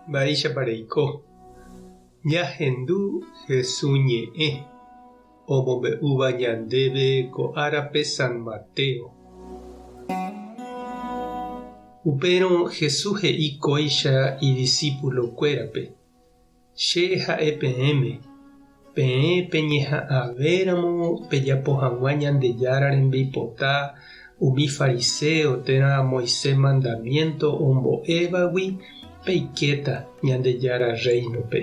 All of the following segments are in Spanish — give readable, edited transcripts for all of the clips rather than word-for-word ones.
Mba'éicha reiko. Ñahendu Jesús ñe'ẽ omombe'úva ñandéve ko árape San Mateo. Upérõ Jesús he'íkóicha idiscípulokuérape: che ha'e peẽme, peẽ peñeha'ãvéramo pejapo hag̃ua Ñandejára rembiapota umi fariseo térã Moisés mandamiento ombo'evagui peikéta Ñandejára reinope.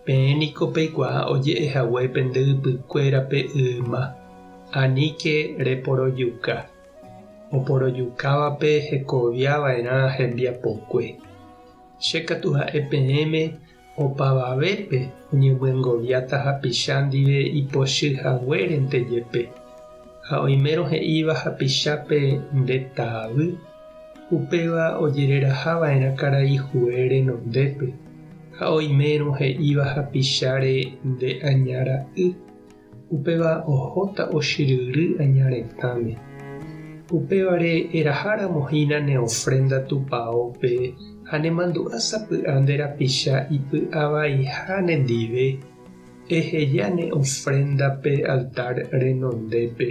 Peẽniko peikuaa oje'ehague pende ypykuérape ýma, aníke reporojuka. Oporojukávape hekoviava'erã hembiapokue. Che katu ha'e peẽme opavavépe oñemyengoviáta hapicha ndive ipochyhaguérentejepe. Ha oimérõ he'íva hapichápe nde tavy, upéva ojereраhava'erã karaihue renondépe. Ha oimérõ he'íva hapicháre nde añara'y, upéva ohóta ochyryry añaretãme. Upévare eraháramohína ne ofrenda tupãópe ha nemandu'ásapy'a nde rapicha ipy'avaiha nendive, eheja ne ofrendape altar renondépe,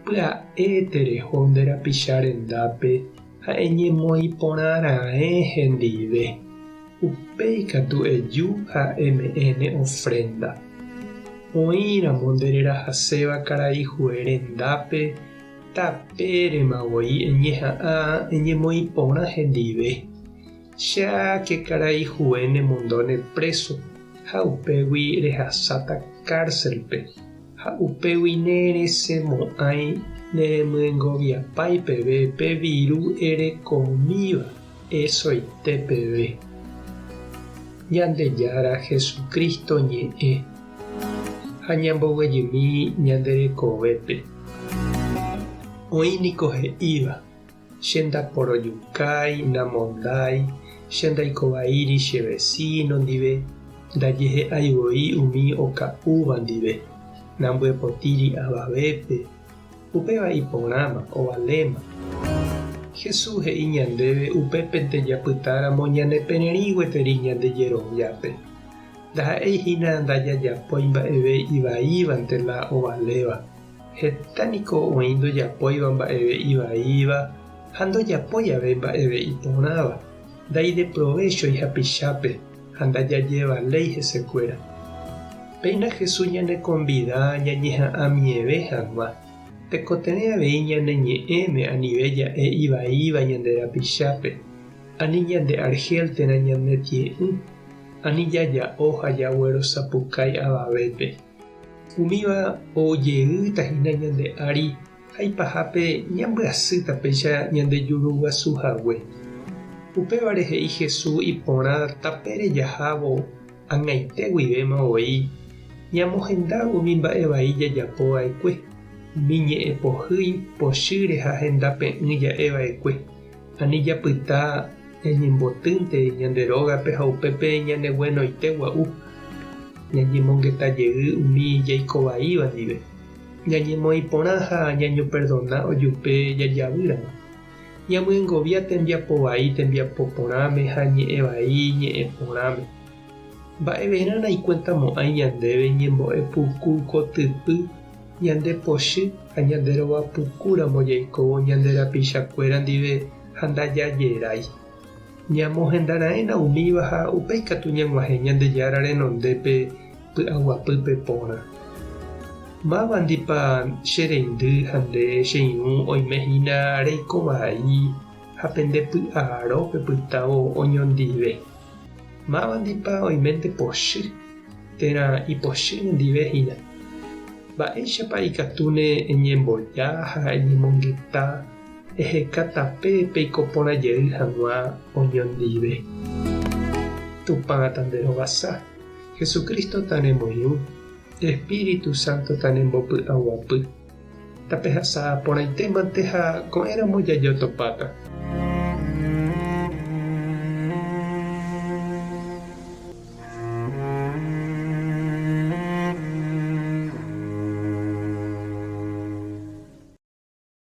pya'e tereho nde rapicha rendápe ha eñemoĩ porãra'e hendive. Upéi katu eju ha eme'ẽ ne ofrenda. Oĩramo ndererahaséva karaihue rendápe tapéremavoi eñeha'ã eñemoĩ porã hendive. Cháke karaihue nemondone preso ha upégui rehasáta cárcelpe ha upégui neresemo'ãi neremyengoviapái peve pe viru erekomíva esoite peve. Ñandejára Jesukristo ñe'ẽ ha ñamboguejymi ñanderekovépe. Oĩniko he'íva: che ndaporojukái, namondái, che ndaikovaíri che vecino ndive, ndaje he'aivoi umi oka'úva ndive, nambyepotĩri avavépe, upéva iporãma, ovaléma. Jesús he'i ñandéve upépente japytáramo ñanepererĩ gueteri Ñandejeroviápe. Ndaha'éihína ndajajapói mba'eve ivaívante la ovaléva. Hetániko oĩ ndojapóiva mba'eve ivaíva ha ndojapói ave mba'eve iporãva. Ndaide provechoi hapichápe ha ndajajevaléi hesekuéra. Péina Jesús ñanekonvida ñañeha'ãmieve hag̃ua. Tekotevẽ avei ñaneñe'ẽme anive ja'e ivaíva ñande rapichápe, ani ñande argel térã ñanetie'ỹ, ani jaja'o ha jaguerosapukái avavépe. Umíva ojeýtahína ñande ári ha ipahápe ñambyasýta péicha ñandejuruguasuhague. Upévare he'i Jesús iporã tapére jahávo ag̃aite guivéma oi ñamohenda umi mba'evai jajapova'ekue. Umi ñe'ẽpohýi pochýre ha hendape'ỹ ja'eva'ekue. Ani japyta eñembotýnte ñande rógape ha upépe ñaneguenoite gua'u. Ñañemongetajey umi jaikovaíva ndive. Ñañemoĩ porã ha ñañoperdona ojupe jajavýramo. Ñamyengovia tembiapovai tembiapoporãme ha ñe'ẽvai ñe'ẽporãme. Mba'everã naikuentamo'ãi ñandéve ñembo'epuku kotypy, ñande pochy ha ñande rovapukúramo jaikóvo ñande rapichakuéra ndive ha ndajajerái. Ñamohendara'éna umíva ha upéi katu ñag̃uahẽ Ñandejára renondépe py'aguapýpe porã. Mávandípa che reindy ha nde che irũ oimehína reikovai ha pende py'arópe pytávo oñondive. Mávandípa oiménte pochy térã ipochy ndivehína. Mba'éichapa ikatúne eñemboja ha eñemongeta eheka tape peiko porãjey hag̃ua oñondive. Tupãta nde rovasa. Jesukristo taremoirũ. Espíritu Santo tanembopy'aguapy. Tapehasa porãitémante ha ko'ẽramo jajotopáta.